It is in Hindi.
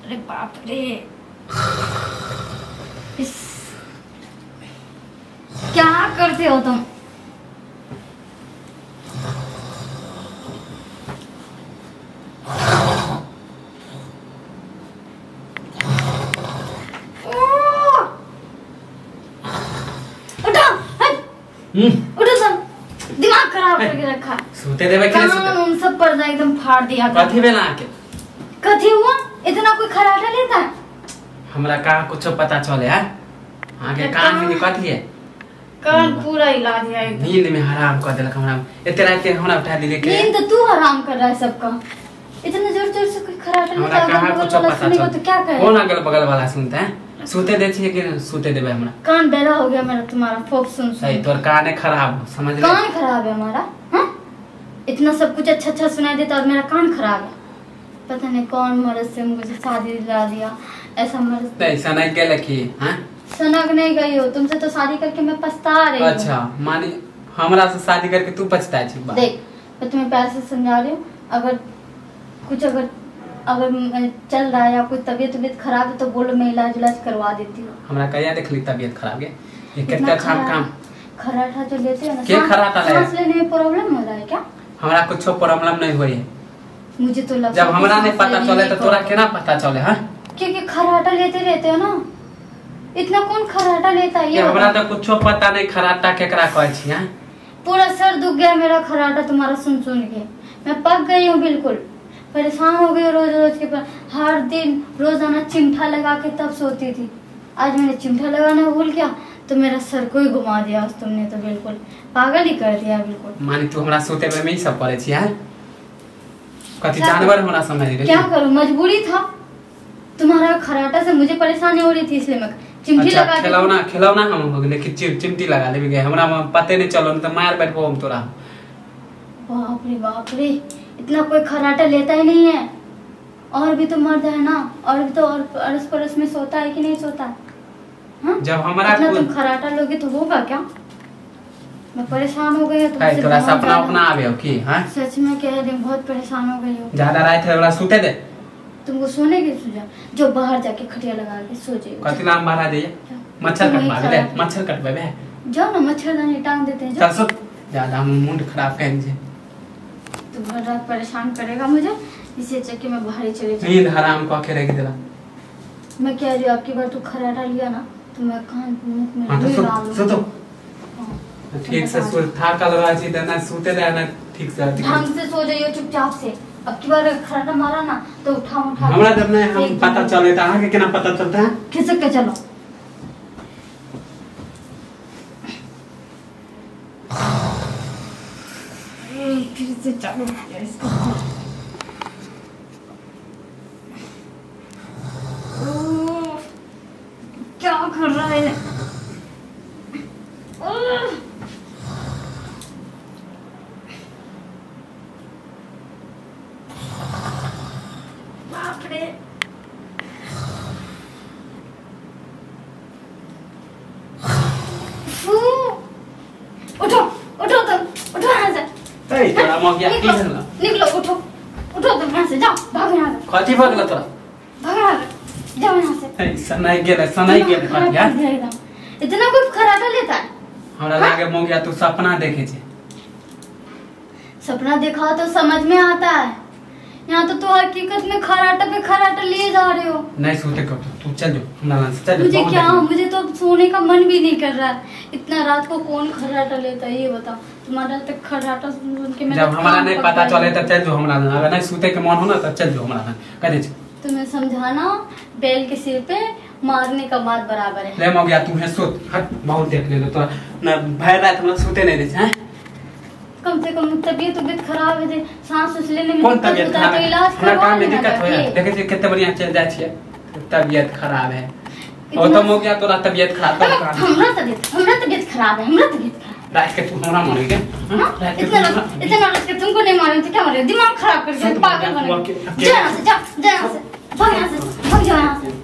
अरे बाप रे, क्या करते हो तुम? उठो तुम, दिमाग खराब करके रखा। सोते देवे के कान सब पर्दा एकदम फाड़ दिया। कथी बेला आके कथी हुआ? इतना कोई खराटा लेता है? हमरा कहाँ कुछ पता चले है। आगे कान में कथी है? कान पूरा हिला दिया एकदम। नींद में हराम कर देलक हमरा। एते रात के हमरा उठा दिले के। नींद तो तू हराम कर रहा है सबका। इतना जोर जोर से कोई खराटा लेता है, हमरा कुछ पता चले तो क्या करे? कौन अगल बगल वाला सुनता है? सोते दे छिए कि सोते देबे हमरा? कान बहरा हो गया मेरा तुम्हारा, फोक सुन सही तोर कान है खराब, समझ ले। कान खराब है हमारा? हां, इतना सब कुछ अच्छा अच्छा सुनाई देता और मेरा कान खराब है। पता नहीं कौन मर्द से मुझे शादी दिला दिया। ऐसा मर्द ऐसा नहीं के लखी। हां, सनक नहीं गई हो तुमसे तो शादी करके मैं पछता रही हूं। अच्छा मानी हमरा से शादी करके तू पछता छी? देख मैं तुम्हें प्यार से समझा रही हूं, अगर कुछ अगर चल रहा है या कोई तबीयत खराब है तो बोलो, मैं इलाज करवा देती हूँ। हमरा कहिया देख ली तबीयत खराब है? ये कितना काम खराटा जो लेते हैं ना, के खराटा ले? सांस लेने में प्रॉब्लम हो रहा है क्या? हमरा कुछ प्रॉब्लम नहीं हुई है। मुझे तो लगता जब हमरा नहीं पता चले तो तोरा केना पता चले? हां, क्योंकि खराटा लेते रहते हो ना। इतना कौन खराटा लेता है? ये हमरा तो कुछ पता नहीं खराटा केकरा कहै छी। हां, पूरा सर दुख गया मेरा खराटा तुम्हारा सुन सुन के। मैं पक गई हूँ, बिल्कुल परेशान हो गई रोज रोज के। हर दिन रोजाना चिमटा लगा के तब सोती थी। आज मैंने चिमटा लगाना भूल गया तो मेरा सर को ही घुमा दिया तुमने। तो बिल्कुल पागल ही कर दिया बिल्कुल। मानी तू हमरा सोते में ही सब करे छी? हां, कथी जानवर हमरा समझ रही? क्या करूं, मजबूरी था। तुम्हारा खराटा से मुझे परेशानी हो रही थी इसलिए मैं चिमटी लगा के। खिलौना हम हो गए कि चिमटी लगा ले गए। हमरा पते नहीं चलो तो मार बैठबो हम तोरा। बाप रे, इतना कोई खराटा लेता ही नहीं है। और भी तो मर्द है ना, और भी तो और अड़स पड़ोस में सोता है कि नहीं सोता? हाँ? जब हमारा तुम खराटा लोगे तो होगा क्या? मैं परेशान हो गई हूँ तुमसे। थोड़ा सपना अपना आवे हो की? हां, सच में कह रही हूँ, बहुत परेशान हो गई हूँ। ज्यादा रात है, वाला सोते दे। तुमको सोने की सुझा जो बाहर जाके खटिया लगा के सो जाइए। कथी नाम बाहर दे? मच्छर कटवा ले, मच्छर कटवे बे। जाओ ना, मच्छरदानी टांग देते हैं। चल सो, ज्यादा मुंड खराब कर दे। तू भर रात परेशान करेगा मुझे, इसे चक्के में बाहर ही चले जाऊं। नींद हराम को के रख देला। मैं कह रही हूँ आपकी बार तू खराटा लिया ना तो मैं कान मुंह में हां तो डाल सो तो ठीक से सो। थाकल रहा छी देना सूते देना ठीक से। ढंग से सो जाइयो चुपचाप से। अब की बार खराटा मारा ना तो उठा हमरा जब नहीं हम पता चले तो आगे केना पता चलता है? खिसक के चलो। फिर से चालू किया इसको। क्या कर रहा है? बाप रे, उठो उठो तुम, उठो यहाँ से। तोरा मगिया की भेला? निकलो, उठो उठो तुम यहाँ से, जाओ भागो यहाँ से। कथी भगला तोरा? भागो यहाँ से, जाओ यहाँ से। सनाई गेले कथिया? इतना कुछ खराटा लेता है? हमरा लागे मगिया तू सपना देखे छे। सपना देखा तो समझ में आता है। यहाँ तो हकीकत में खराटा पे खराटा लिए जा रहे हो। नहीं सोते कब तू चल जाओ, हमरा से चल। मुझे क्या, मुझे तो सोने का मन भी नहीं कर रहा है। इतना रात को कौन खराटा लेता है ये बताओ? तुम्हारा तक खराटा सुन के जब हमारा नहीं पता चले तो चल जाओ हमरा। अगर नहीं सोते के मन हो ना तो चल जाओ हमरा कह दे। तुम्हें समझाना बैल के सिर पे मारने का बात बराबर है। ले मगिया तू है सोत। हट, बहुत देख ले तो ना भर रात हमरा सोते नहीं दे। हैं, कम से कम तबीयत खराब है, सांस लेने में कौन तबीयत खराब तो है? इलाज हमरा करवा काम में लेना दिक्कत होया चाहिए। देखे छी कितने बढ़िया चल जाय छिए। तबीयत खराब है ओ तो हो गया तोरा तबीयत खराब तो हमरा तबीयत खराब है। रात के तू हमरा मारे के? रात के इतना रात के तुमको नहीं मारे तो क्या मारे? दिमाग खराब करके पागल बन गए। जा यहाँ से, जा यहाँ से, भाग यहाँ से, भाग जाओ यहाँ से।